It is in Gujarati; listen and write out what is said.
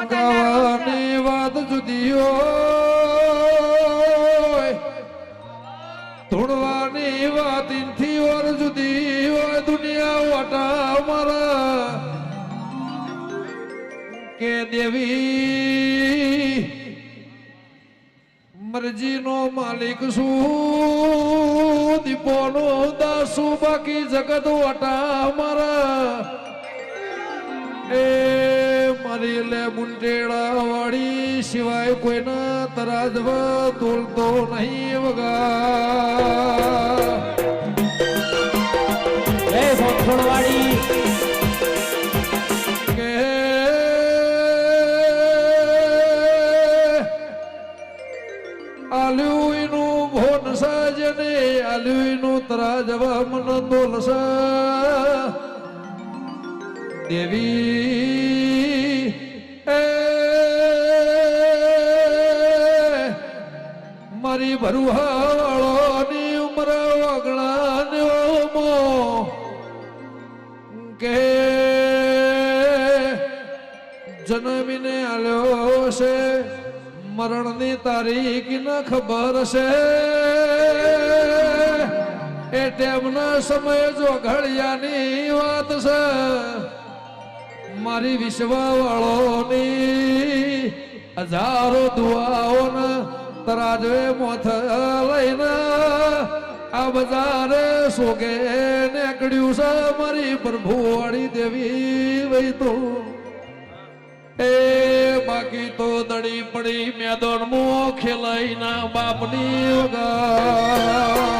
ગાવાની વાત જુદી હોય, ધૂળવાની વાત ઇનથી ઓર જુદી હોય. દુનિયા વાટા મારા કે દેવી મરજીનો માલિક શું, દીપોનો દાસુ, બાકી જગત વાટા મારા. એ મારી લે મુંટેડા વાળી સિવાય કોઈના તરાજવા તોલતો નહીં વગા. એ ફોડવાડી કે આલ્યુઈનું ભોન સાજને આલ્યુઈનું તરાજવા મન તોલસા. દેવી એ મારી ભરુહાવાળોની ઉમર વગણાનો કે જન્મીને આલ્યો છે, મરણની તારીખ ન ખબર છે. એ ટેમના સમય જો ઘડિયાની વાત છે. મારી વિશ્વવાળોની હજારો દુઆઓને તરાજવે મોથ લઈને આ બજારે સોગે નીકળ્યું છે. મારી પ્રભુવાળી દેવી વહી તો એ બાકી તો દડી પડી મેદાન મો ખેલાઈ ના બાપની વગા.